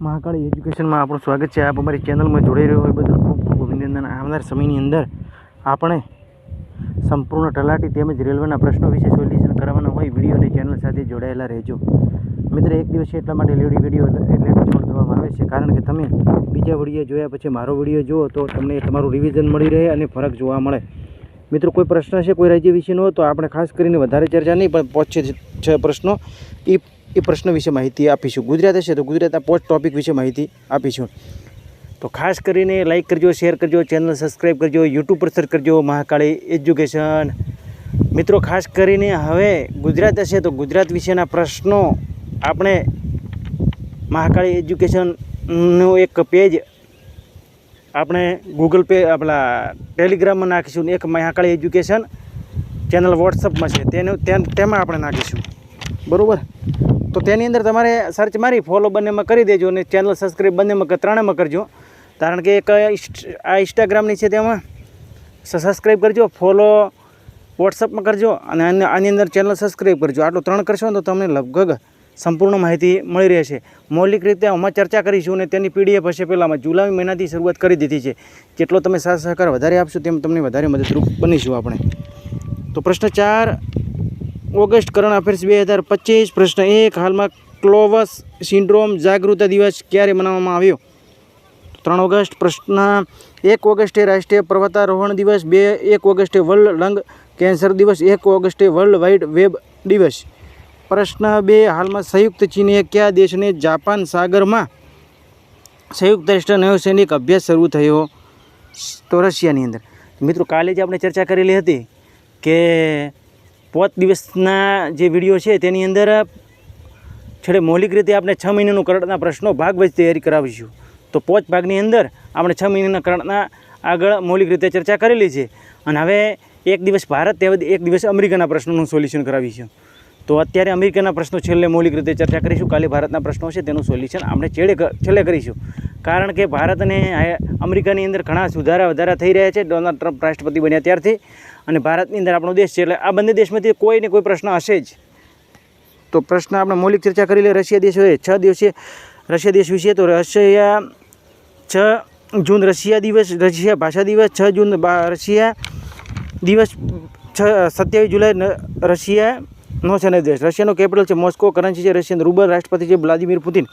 મહાકાળી એજ્યુકેશનમાં આપણું સ્વાગત છે। આપ અમારી ચેનલમાં જોડાઈ રહ્યો હોય બદલ ખૂબ ખૂબ અભિનંદન। આવનાર સમયની અંદર આપણે સંપૂર્ણ તલાટી તેમજ રેલવેના પ્રશ્નો વિશે સોલ્યુશન કરવાના હોય વિડીયોની ચેનલ સાથે જોડાયેલા રહેજો। મિત્ર, એક દિવસ એટલા માટે લેડી વિડીયો એટલે અપલોડ કરવામાં આવે છે કારણ કે તમે બીજા વિડીયો જોયા પછી મારો વિડીયો જુઓ તો તમને તમારું રિવિઝન મળી રહે અને ફરક જોવા મળે। મિત્રો, કોઈ પ્રશ્ન છે કોઈ રાજ્ય વિશેનો તો આપણે ખાસ કરીને વધારે ચર્ચા નહીં પણ 5-6 પ્રશ્નો એ પ્રશ્ન વિશે માહિતી આપીશું। ગુજરાત હશે તો ગુજરાતના 5 ટોપિક વિશે માહિતી આપીશું। તો ખાસ કરીને લાઇક કરજો, શેર કરજો, ચેનલ સબસ્ક્રાઈબ કરજો, યુટ્યુબ પર સર્ચ કરજો મહાકાળી એજ્યુકેશન। મિત્રો, ખાસ કરીને હવે ગુજરાત હશે તો ગુજરાત વિશેના પ્રશ્નો આપણે મહાકાળી એજ્યુકેશનનું એક પેજ આપણે ગૂગલ પે આપણા ટેલિગ્રામમાં નાખીશું। એક મહાકાળી એજ્યુકેશન ચેનલ વોટ્સઅપમાં છે તેમાં આપણે નાખીશું, બરાબર? તો તેની અંદર તમારે સર્ચ મારી ફોલો બંનેમાં કરી દેજો અને ચેનલ સબસ્ક્રાઈબ બંનેમાં ત્રણેયમાં કરજો, કારણ કે એક આ ઇન્સ્ટાગ્રામની છે તેમાં સબસ્ક્રાઈબ કરજો, ફોલો વોટ્સઅપમાં કરજો અને આની અંદર ચેનલ સબસ્ક્રાઈબ કરજો। આટલું 3 કરશો ને તો તમને લગભગ સંપૂર્ણ માહિતી મળી રહેશે। મૌલિક રીતે આમાં ચર્ચા કરીશું અને તેની પીડીએફ હશે પહેલાંમાં જુલાઈ મહિનાથી શરૂઆત કરી દીધી છે। જેટલો તમે સાથ સહકાર વધારે આપશો તેમ તમને વધારે મદદરૂપ બનીશું આપણે। તો પ્રશ્ન 4 ઓગસ્ટ કરંટ અફેર્સ 2025। પ્રશ્ન 1 હાલમાં ક્લોવસ સિન્ડ્રોમ જાગૃતતા દિવસ ક્યારે મનાવવામાં આવ્યો? 3 ઓગસ્ટ। પ્રશ્ન 1 ઓગસ્ટે રાષ્ટ્રીય પર્વતારોહણ દિવસ, 1 ઓગસ્ટે વર્લ્ડ લંગ કેન્સર દિવસ, 1 ઓગસ્ટે વર્લ્ડ વાઇડ વેબ દિવસ। પ્રશ્ન 2 હાલમાં સંયુક્ત ચીને કયા દેશને જાપાન સાગરમાં સંયુક્ત રાષ્ટ્ર નૌસૈનિક અભ્યાસ શરૂ થયો? તો રશિયાની અંદર। મિત્રો, કાલે જ આપણે ચર્ચા કરેલી હતી કે 5 દિવસના જે વિડીયો છે તેની અંદર છેલ્લે મૌલિક રીતે આપણે 6 મહિનાનું કરંટના પ્રશ્નો ભાગ વાઇઝ તૈયારી કરાવીશું। તો 5 ભાગની અંદર આપણે 6 મહિનાના કરંટના આગળ મૌલિક રીતે ચર્ચા કરેલી છે અને હવે એક દિવસ ભારત તેમજ એક દિવસ અમેરિકાના પ્રશ્નોનું સોલ્યુશન કરાવીશું। તો અત્યારે અમેરિકાના પ્રશ્નો છેલ્લે મૌલિક રીતે ચર્ચા કરીશું, કાલે ભારતના પ્રશ્નો છે તેનું સોલ્યુશન આપણે છેલ્લે કરીશું, કારણ કે ભારત અને અમેરિકાની અંદર ઘણા વધારા થઈ રહ્યા છે ડોનાલ્ડ ટ્રમ્પ રાષ્ટ્રપતિ બન્યા ત્યારથી, અને ભારતની અંદર આપણો દેશ છે એટલે આ બંને દેશમાંથી કોઈ ને કોઈ પ્રશ્ન હશે જ। તો પ્રશ્ન આપણે મૌલિક ચર્ચા કરી લે। રશિયા દેશ હોય 6 દિવસે રશિયા દેશ વિશે, તો રશિયા 6 જૂન રશિયા દિવસ, રશિયા ભાષા દિવસ 6 જૂન રશિયા દિવસ, 27 જુલાઈ રશિયા નૌસેના દેશ। રશિયાનો કેપિટલ છે મોસ્કો, કરન્સી છે રશિયન રૂબલ, રાષ્ટ્રપતિ છે વ્લાદિમીર પુતિન।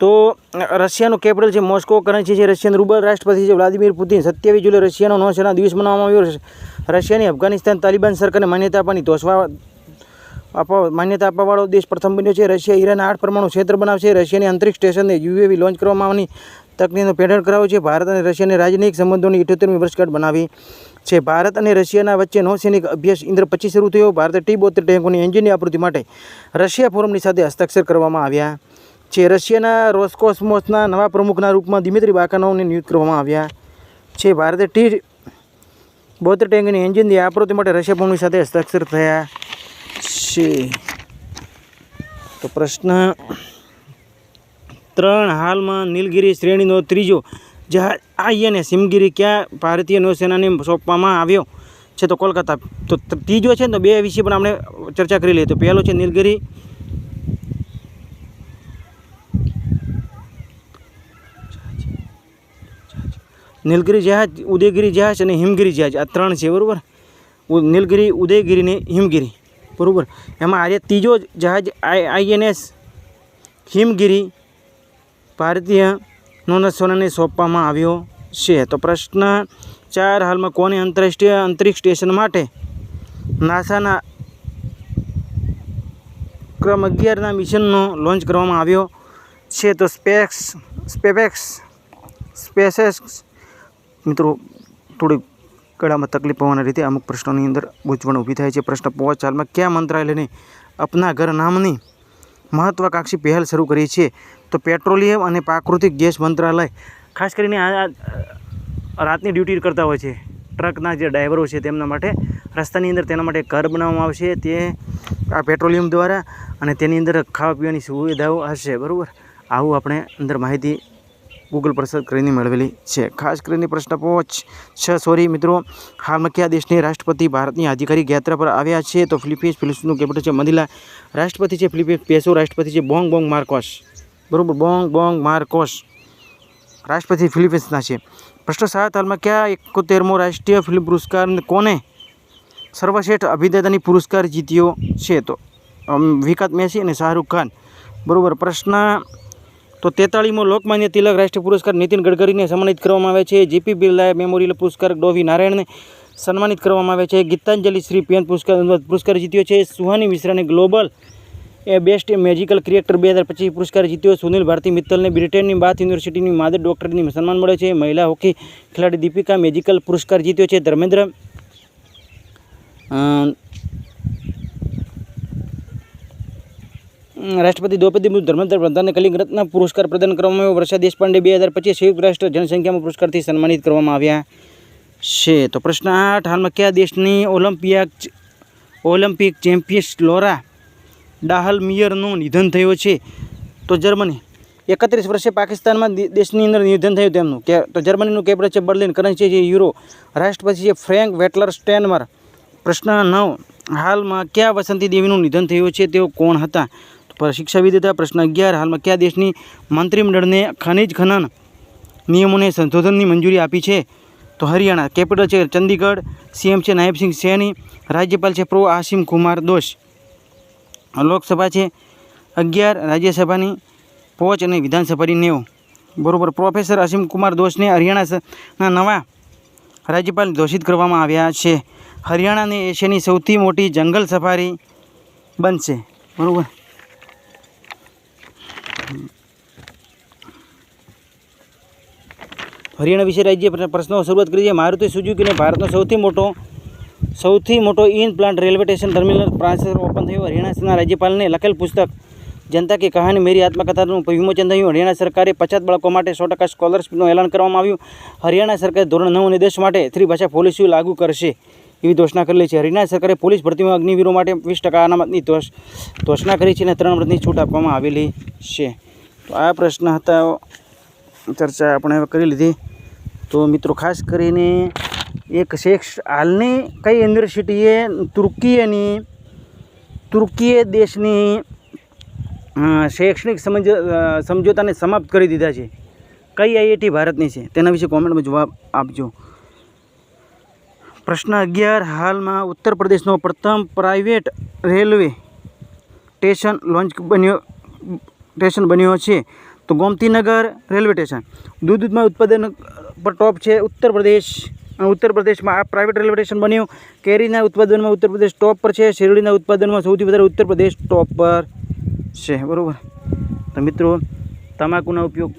તો રશિયાનું કેપિટલ છે મોસ્કો, કરન્સી છે રશિયન રૂબલ, રાષ્ટ્રપતિ છે વ્લાદિમીર પુતિન। 27 જુલાઈ રશિયાનો નૌસેના દિવસ મનાવવામાં આવ્યો। રશિયાની અફઘાનિસ્તાન તાલિબાન સરકારને માન્યતા આપવાવાળો દેશ પ્રથમ બન્યો છે। રશિયા ઈરાનના 8 પરમાણુ ક્ષેત્ર બનાવશે। રશિયાની અંતરિક્ષ સ્ટેશનને યુએવી લોન્ચ કરવામાં આવવાની તકનીકનો પેટર્ન કરાવ્યો છે। ભારત અને રશિયાને રાજનૈતિક સંબંધોની 78મી વર્ષગાંઠ બનાવી છે। ભારત અને રશિયાના વચ્ચે નૌસૈનિક અભ્યાસ ઇન્દ્ર 25 શરૂ થયો। ભારતે T-72 ટેન્કોની એન્જિનની આવૃત્તિ માટે રશિયા ફોરમની સાથે હસ્તાક્ષર કરવામાં આવ્યા છે। રશિયાના રોસ્કોસ્મોસના નવા પ્રમુખના રૂપમાં દિમિત્રી બાકાનોવને નિયુક્ત કરવામાં આવ્યા છે। ભારતે T-72 ટેન્કની એન્જિનની આવૃત્તિ માટે રશિયા ફોરમની સાથે હસ્તાક્ષર થયા છે। તો પ્રશ્ન 3 હાલમાં નીલગિરી શ્રેણીનો 3જો જહાજ INS હિમગિરી ક્યાં ભારતીય નૌસેનાને સોંપવામાં આવ્યો છે? તો કોલકાતા। તો ત્રીજો છે ને તો 2 વિશે પણ આપણે ચર્ચા કરી લઈએ। તો પહેલો છે નીલગિરી જહાજ, ઉદયગિરી જહાજ અને હિમગિરી જહાજ, આ 3 છે, બરાબર? નીલગિરી, ઉદયગિરી ને હિમગિરી, બરાબર? એમાં આજે ત્રીજો જહાજ INS હિમગિરી ભારતીય નૌસેનાને સોંપવામાં આવ્યો છે। તો પ્રશ્ન 4 હાલમાં કોને આંતરરાષ્ટ્રીય અંતરિક્ષ સ્ટેશન માટે નાસાના ક્રમ 11ના મિશનનો લોન્ચ કરવામાં આવ્યો છે? તો સ્પેસએક્સ। મિત્રો, થોડી ગળામાં તકલીફ હોવાના રીતે અમુક પ્રશ્નોની અંદર ગૂંચવણ ઊભી થાય છે। પ્રશ્ન 5 હાલમાં કયા મંત્રાલયને અપના ઘર નામની મહત્વાકાંક્ષી પહેલ શરૂ કરી છે? તો પેટ્રોલિયમ અને પ્રાકૃતિક ગેસ મંત્રાલય। ખાસ કરીને આ રાતની ડ્યુટી કરતા હોય છે ટ્રકના જે ડ્રાઈવરો છે તેમના માટે રસ્તાની અંદર તેના માટે ઘર બનાવવામાં આવશે તે આ પેટ્રોલિયમ દ્વારા, અને તેની અંદર ખાવા પીવાની સુવિધાઓ હશે, બરાબર? આવું આપણે અંદર માહિતી ગૂગલ પર સર્ચ કરીને મેળવેલી છે। ખાસ કરીને પ્રશ્ન 5 મિત્રો, હાલમાં કયા દેશની રાષ્ટ્રપતિ ભારતની આધિકારિક યાત્રા પર આવ્યા છે? તો ફિલિપિન્સ। ફિલિપિન્સનું કેપિટલ છે મનીલા। રાષ્ટ્રપતિ છે ફિલિપિન્સ પેસો। રાષ્ટ્રપતિ છે બોંગ માર્કોસ, બરોબર, બોંગ માર્કોસ રાષ્ટ્રપતિ ફિલિપિન્સના છે। પ્રશ્ન 7, હાલમાં કયા 71મો રાષ્ટ્રીય ફિલ્મ પુરસ્કાર કોને સર્વશ્રેષ્ઠ અભિનેતાની પુરસ્કાર જીત્યો છે? તો વિકાસ મેસી અને શાહરૂખ ખાન, બરોબર। પ્રશ્ન તો 43મો લોકમાન્ય તિલક રાષ્ટ્રીય પુરસ્કાર નીતિન ગડકરીને સન્માનિત કરવામાં આવે છે। જીપી બિરલા મેમોરિયલ પુરસ્કાર ડોવી નારાયણને સન્માનિત કરવામાં આવે છે। ગીતાંજલિ શ્રી પેન પુરસ્કાર જીત્યો છે। સુહાની મિશ્રાને ગ્લોબલ બેસ્ટ મેજિકલ ક્રિએટર 2025 પુરસ્કાર જીત્યો। સુનિલ ભારતી મિત્તલને બ્રિટનની બાથ યુનિવર્સિટીની માદર ડોક્ટરની સન્માન મળે છે। મહિલા હોકી ખેલાડી દીપિકા મેજિકલ પુરસ્કાર જીત્યો છે। રાષ્ટ્રપતિ દ્રૌપદી મુર્મુ ધર્મેન્દ્ર પ્રધાનને કલિંગ રત્ન પુરસ્કાર પ્રદાન કરવામાં આવ્યો। વર્ષા દેશપાંડે 2025 સંયુક્ત રાષ્ટ્ર જનસંખ્યામાં પુરસ્કારથી સન્માનિત કરવામાં આવ્યા છે। તો પ્રશ્ન 8, હાલમાં કયા દેશની ઓલિમ્પિક ચેમ્પિયન લોરા ડાહલમિયરનું નિધન થયું છે? તો જર્મની। 31 વર્ષે પાકિસ્તાનમાં દેશની અંદર નિધન થયું તેમનું, તો જર્મનીનું કેપિટલ છે બર્લિન। કરન્સી છે યુરો। રાષ્ટ્રપતિ છે ફ્રેન્ક વેટલર સ્ટેનમર। પ્રશ્ન 9, હાલમાં કયા વસંતી દેવીનું નિધન થયું છે? તેઓ કોણ હતા? તો શિક્ષાવિદ હતા। પ્રશ્ન 11, હાલમાં કયા દેશની મંત્રીમંડળને ખનિજ ખનન નિયમોને સંશોધનની મંજૂરી આપી છે? તો હરિયાણા। કેપિટલ છે ચંદીગઢ। સીએમ છે નાયબસિંહ સૈની। રાજ્યપાલ છે પ્રો આસિમ કુમાર દોશ। લોકસભા છે 11, રાજ્યસભાની 5 અને વિધાનસભાની 9, બરોબર। પ્રોફેસર અસીમ કુમાર દોશને હરિયાણાના નવા રાજ્યપાલ ઘોષિત કરવામાં આવ્યા છે। હરિયાણાની એશિયાની સૌથી મોટી જંગલ સફારી બનશે, બરોબર। હરિયાણા વિશે રાજ્ય પ્રશ્નો શરૂઆત કરી છે। મારુતિ સુઝુકીને ભારતનો સૌથી મોટો in plant railway station terminal France open થયું। હરિયાણાના રાજ્યપાલને લખેલ પુસ્તક જનતા કી કહાની મેરી આત્મકથાનું વિમોચન થયું। હરિયાણા સરકારે પછાત બાળકો માટે 100% સ્કોલરશીપનું એલાન કરવામાં આવ્યું। હરિયાણા સરકારે ધોરણ 9 અને 10 માટે 3 ભાષા પોલિસીઓ લાગુ કરશે એવી ઘોષણા કરેલી છે। હરિયાણા સરકારે પોલીસ ભરતીમાં અગ્નિવીરો માટે 20% અનામતની ઘોષણા કરી છે અને 3 વર્ષની છૂટ આપવામાં આવેલી છે। તો આ પ્રશ્ન હતા, ચર્ચા આપણે હવે કરી લીધી। તો મિત્રો ખાસ કરીને એક હાલની કઈ યુનિવર્સિટીએ તુર્કીએ દેશની શૈક્ષણિક સમજોતાને સમાપ્ત કરી દીધા છે? કઈ આઈઆઈટી ભારતની છે? તેના વિશે કોમેન્ટમાં જવાબ આપજો। પ્રશ્ન 11, હાલમાં ઉત્તર પ્રદેશનો પ્રથમ પ્રાઇવેટ રેલવે સ્ટેશન બન્યો છે? તો ગોમતીનગર રેલવે સ્ટેશન। દૂધમાં ઉત્પાદન પર ટોપ છે ઉત્તર પ્રદેશમાં આ પ્રાઇવેટ રેલવે સ્ટેશન બન્યું। કેરીના ઉત્પાદનમાં ઉત્તર પ્રદેશ ટોપ પર છે। શેરડીના ઉત્પાદનમાં સૌથી વધારે ઉત્તર પ્રદેશ ટોપ પર છે, બરાબર। તો મિત્રો તમાકુના ઉપયોગ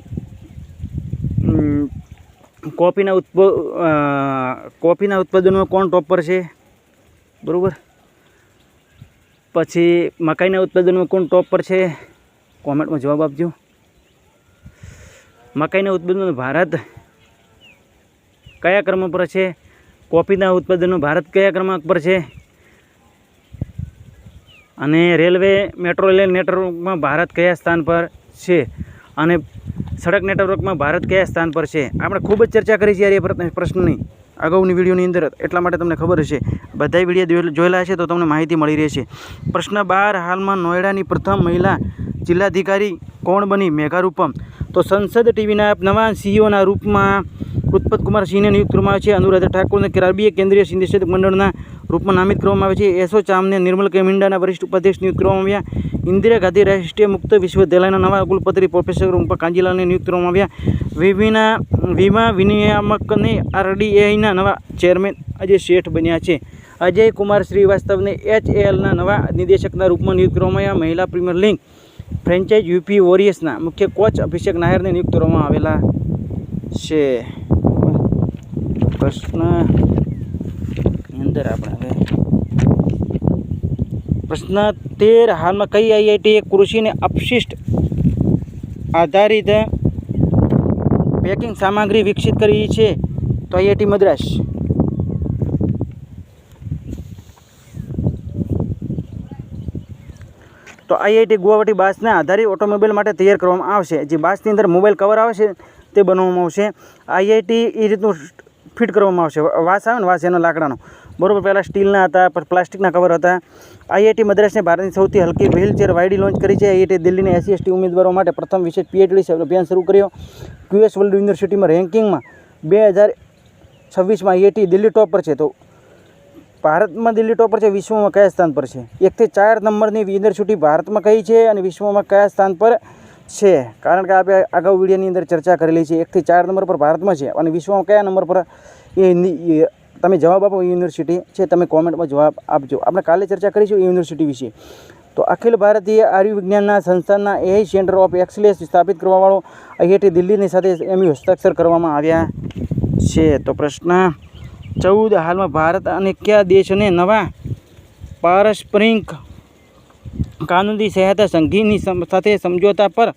કોફીના ઉત્પાદનમાં કોણ ટોપ પર છે? બરાબર। પછી મકાઈના ઉત્પાદનમાં કોણ ટોપ પર છે? કોમેન્ટમાં જવાબ આપજો। મકાઈના ઉત્પાદનમાં ભારત કયા ક્રમ પર છે? કોફીના ઉત્પાદનમાં ભારત કયા ક્રમાંક પર છે? અને રેલવે મેટ્રો રેલ નેટવર્કમાં ભારત કયા સ્થાન પર છે? અને સડક નેટવર્કમાં ભારત કયા સ્થાન પર છે? આપણે ખૂબ જ ચર્ચા કરી છે યાર એ પ્રશ્નની અગાઉની વિડીયોની અંદર, એટલા માટે તમને ખબર હશે, બધા વિડીયો જોયેલા હશે તો તમને માહિતી મળી રહેશે। પ્રશ્ન 12, હાલમાં નોઈડાની પ્રથમ મહિલા જિલ્લાધિકારી કોણ બની? મેઘા રૂપમ। તો સંસદ ટીવીના નવા સીઈઓના રૂપમાં ઉત્પત કુમાર સિંહને નિયુક્ત કરવામાં આવે છે। અનુરાધા ઠાકુરને કેરાબીય કેન્દ્રીય નિદેશક મંડળના રૂપમાં નામિત કરવામાં આવે છે। એસો ચામને નિર્મલ મિંડાના વરિષ્ઠ ઉપાધ્યક્ષ નિયુક્ત કરવામાં આવ્યા। ઇન્દિરા ગાંધી રાષ્ટ્રીય મુક્ત વિશ્વવિદ્યાલયના નવા કુલપતિ પ્રોફેસર રૂપા કાંજીલાલને નિયુક્ત કરવામાં આવ્યા। વીમા વિનિયામકને આરડીએના નવા ચેરમેન અજય શેઠ બન્યા છે। અજય કુમાર શ્રીવાસ્તવને HALના નવા નિદેશકના રૂપમાં નિયુક્ત કરવામાં આવ્યા। મહિલા પ્રીમિયર લીગ ફ્રેન્ચાઇઝ યુપી વોરિયર્સના મુખ્ય કોચ અભિષેક નાયરને નિયુક્ત કરવામાં આવેલા છે। પ્રશ્ન અંદર આપણે હવે પ્રશ્ન 13, હાલમાં કઈ આઈઆઈટીએ કૃષિને અપશિષ્ટ આધારિત પેકિંગ સામગ્રી વિકસિત કરી છે? તો આઈઆઈટી મદ્રાસ। તો આઈઆઈટી ગુવાહાટી બાસના આધારિત ઓટોમોબાઈલ માટે તૈયાર કરવામાં આવશે। જે બાસની અંદર મોબાઈલ કવર આવે છે તે બનાવવામાં આવશે. આઈઆઈટી એ રીતનું ફિટ કરવામાં આવશે. વાસ આવે ને, વાસ એનો લાકડાનો, બરાબર. પહેલાં સ્ટીલના હતા, પછી પ્લાસ્ટિકના કવર હતા. આઈઆઈટી મદ્રાસને ભારતની સૌથી હલકી વ્હીલચેર વાયડી લોન્ચ કરી છે. આઈઆઈટી દિલ્હીના SC/ST ઉમેદવારો માટે પ્રથમ વિશેષ PhD અભિયાન શરૂ કર્યો. QS વર્લ્ડ યુનિવર્સિટીમાં રેન્કિંગમાં 2026માં આઈઆઈટી દિલ્હી ટોપ પર છે. તો ભારતમાં દિલ્હી ટોપ પર છે, વિશ્વમાં કયા સ્થાન પર છે? 1 થી 4 નંબરની યુનિવર્સિટી ભારતમાં કઈ છે અને વિશ્વમાં કયા સ્થાન પર છે? કારણ કે આપણે અગાઉ વિડીયોની અંદર ચર્ચા કરેલી છે. 1 થી 4 નંબર પર ભારતમાં છે અને વિશ્વમાં કયા નંબર પર એ તમે જવાબ આપો યુનિવર્સિટી છે, તમે કોમેન્ટમાં જવાબ આપજો. આપણે કાલે ચર્ચા કરીશું યુનિવર્સિટી વિશે. તો Akhil Bharatiya આયુર્વિજ્ઞાનના સંસ્થાનના AI centre of excellence સ્થાપિત કરવાવાળો આઈઆઈટી દિલ્હીની સાથે MOU હસ્તાક્ષર કરવામાં આવ્યા છે. તો પ્રશ્ન 14, હાલમાં ભારત અને કયા દેશને નવા પારસ્પરિક કાનૂની સહાયતા સંધિની સાથે સમજોતા પર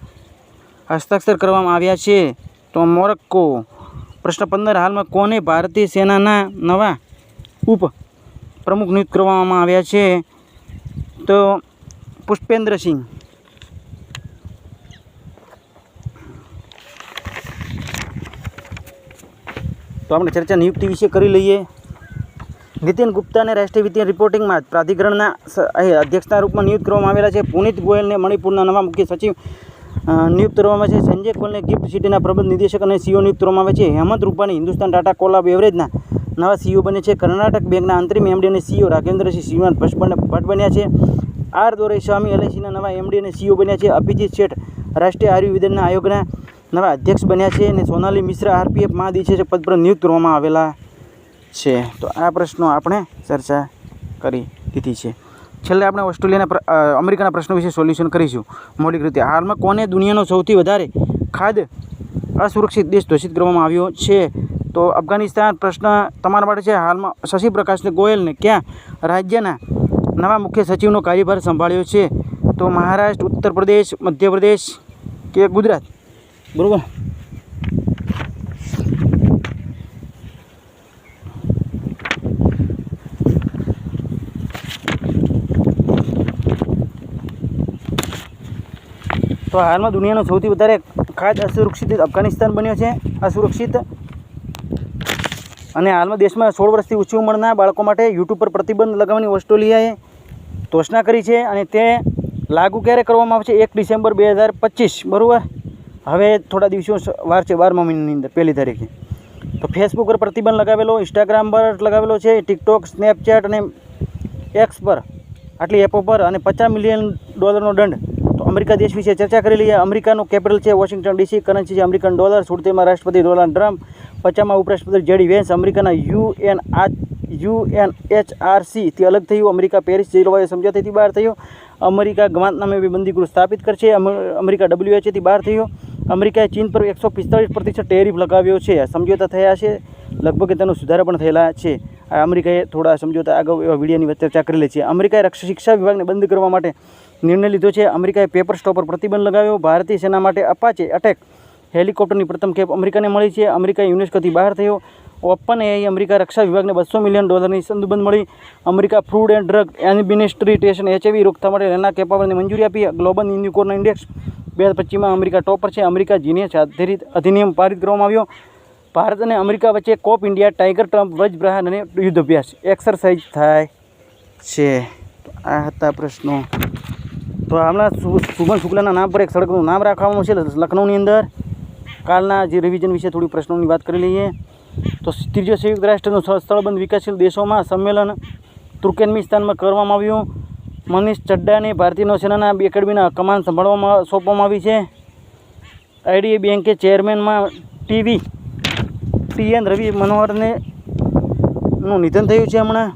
હસ્તાક્ષર કરવામાં આવ્યા છે? તો મોરોક્કો. પ્રશ્ન 15, હાલમાં કોને ભારતીય સેનાના નવા ઉપ પ્રમુખ નિયુક્ત કરવામાં આવ્યા છે? તો પુષ્પેન્દ્ર સિંહ. તો આપણે ચર્ચા નિયુક્તિ વિશે કરી લઈએ. નીતિન ગુપ્તાને રાષ્ટ્રીય વિત્તીય રિપોર્ટિંગમાં પ્રાધિકરણના અધ્યક્ષના રૂપમાં નિયુક્ત કરવામાં આવેલા છે. પુનિત ગોયલને મણિપુરના નવા મુખ્ય સચિવ નિયુક્ત કરવામાં આવે છે. સંજય કોલને ગિફ્ટ સિટીના પ્રબંધ નિદેશક અને CEO નિયુક્ત કરવામાં આવે છે. હેમંત રૂપાણી હિન્દુસ્તાન ટાટા કોલા બેવરેજના નવા CEO બને છે. કર્ણાટક બેંકના અંતરિમ MD અને CEO રાઘવેન્દ્રસિંહ શ્રીવાન ભટ્ટ બન્યા છે. R દોરાઈસ્વામી LICના નવા MD અને CEO બન્યા છે. અભિજીત શેઠ રાષ્ટ્રીય આયુર્વિજ્ઞાન આયોગના નવા અધ્યક્ષ બન્યા છે અને સોનાલી મિશ્રા RPF મહાનિદેશક પદ પર નિયુક્ત કરવામાં આવેલા છે. તો આ પ્રશ્નો આપણે ચર્ચા કરી દીધી છે. છેલ્લે આપણે ઓસ્ટ્રેલિયાના અમેરિકાના પ્રશ્નો વિશે સોલ્યુશન કરીશું મૌલિક રીતે. હાલમાં કોને દુનિયાનો સૌથી વધારે ખાદ્ય અસુરક્ષિત દેશ ઘોષિત કરવામાં આવ્યો છે? તો અફઘાનિસ્તાન. પ્રશ્ન તમારા માટે છે, હાલમાં શશી પ્રકાશ ગોયલને કયા રાજ્યના નવા મુખ્ય સચિવનો કાર્યભાર સંભાળ્યો છે? તો મહારાષ્ટ્ર, ઉત્તર પ્રદેશ, મધ્યપ્રદેશ કે ગુજરાત? બરાબર. તો હાલમાં દુનિયાનો સૌથી વધારે ખાદ્ય અસુરક્ષિત અફઘાનિસ્તાન બન્યો છે, અસુરક્ષિત. અને હાલમાં દેશમાં 16 વર્ષથી ઓછી ઉંમરના બાળકો માટે YouTube પર પ્રતિબંધ લગાવવાની ઓસ્ટ્રેલિયાએ ઘોષણા કરી છે અને તે લાગુ ક્યારે કરવામાં આવશે? 1 ડિસેમ્બર 2025. બરાબર. હવે થોડા દિવસો વાર છે, 12મા મહિનાની અંદર 1લી તારીખે. તો ફેસબુક પર પ્રતિબંધ લગાવેલો, ઇન્સ્ટાગ્રામ પર લગાવેલો છે, ટિકટોક, સ્નેપચેટ અને X પર, આટલી એપો પર, અને $50 મિલિયન દંડ. તો અમેરિકા દેશ વિશે ચર્ચા કરી લઈએ. અમેરિકાનું કેપિટલ છે વોશિંગ્ટન DC, કરન્સી છે અમેરિકન ડોલર, 77માં રાષ્ટ્રપતિ ડોનાલ્ડ ટ્રમ્પ, 50માં ઉપરાષ્ટ્રપતિ JD વેન્સ. અમેરિકાના UNHRC થી અલગ થયું. અમેરિકા પેરિસ જલવાયુ સમજૂતીથી બહાર થયું. અમેરિકા ગવાંત નામે બંદીગૃહ સ્થાપિત કરશે. અમેરિકા WHO થી બહાર થયું. અમેરિકાએ ચીન પર 145% ટેરિફ લગાવ્યો છે. સમજોતા થયા છે, લગભગ તેનો સુધારા પણ થયેલા છે. અમેરિકાએ થોડા સમજોતા અગાઉ એવા વિડીયોની ચર્ચા કરેલી છે. અમેરિકાએ શિક્ષા વિભાગને બંધ કરવા માટે નિર્ણય લીધો છે. અમેરિકાએ પેપર સ્ટોપ પર પ્રતિબંધ લગાવ્યો. ભારતીય સેના માટે અપાચે અટેક હેલિકોપ્ટરની પ્રથમ ખેપ અમેરિકાને મળી છે. અમેરિકા યુનેસ્કોથી બહાર થયો. ઓપન AI અમેરિકા રક્ષા વિભાગને $200 મિલિયન સંદુબંધ મળી. America food and drug administration HIV રોકથામ માટે રેના કેપાવરને મંજૂરી આપી. ગ્લોબલ યુનિકોર્ન ઇન્ડેક્સ 2025માં અમેરિકા ટોપ પર છે. અમેરિકા જીનિયસ આધારિત અધિનિયમ પારિત કરવામાં આવ્યો. ભારત અને અમેરિકા વચ્ચે કોપ ઇન્ડિયા ટાઈગર ટ્રમ્પ વજપ્રહાર અને યુદ્ધ અભ્યાસ એક્સરસાઇઝ થાય છે. આ હતા પ્રશ્નો. તો હમણાં સુમન શુક્લાના નામ પર એક સડકનું નામ રાખવામાં છે લખનૌની અંદર. કાલના જે રિવિઝન વિશે થોડી પ્રશ્નોની વાત કરી લઈએ. તો ત્રીજો સંયુક્ત રાષ્ટ્રનું સ્થળબંધ વિકાસશીલ દેશોમાં સંમેલન તુર્કમેનિસ્તાનમાં કરવામાં આવ્યું. મનીષ ચડ્ડાને ભારતીય નૌસેનાના એકેડમીના કમાન સોંપવામાં આવી છે. IDA બેંકે ચેરમેનમાં TN રવિ મનોહરને નું નિધન થયું છે. હમણાં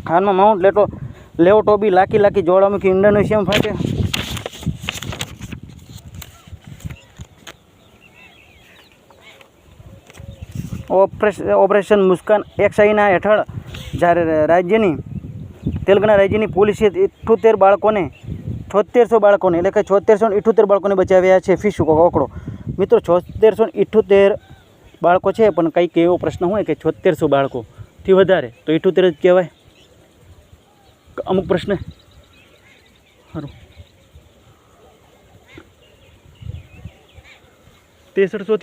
હાલમાં માઉન્ટ લેવટોબી લાકી જ્વાળામુખી ઇન્ડોનેશિયામાં ફાટે. ઓપરેશન મુસ્કાન XIના હેઠળ તેલંગાણા રાજ્યની પોલીસે 78 બાળકોને 7600 બાળકોને એટલે કે 7678 બાળકોને બચાવ્યા છે. ફી શું આંકડો મિત્રો? 7678 બાળકો છે, પણ કંઈક એવો પ્રશ્ન હોય કે 7600 બાળકોથી વધારે તો 78 જ કહેવાય. અમુક પ્રશ્ન સારું 6300થી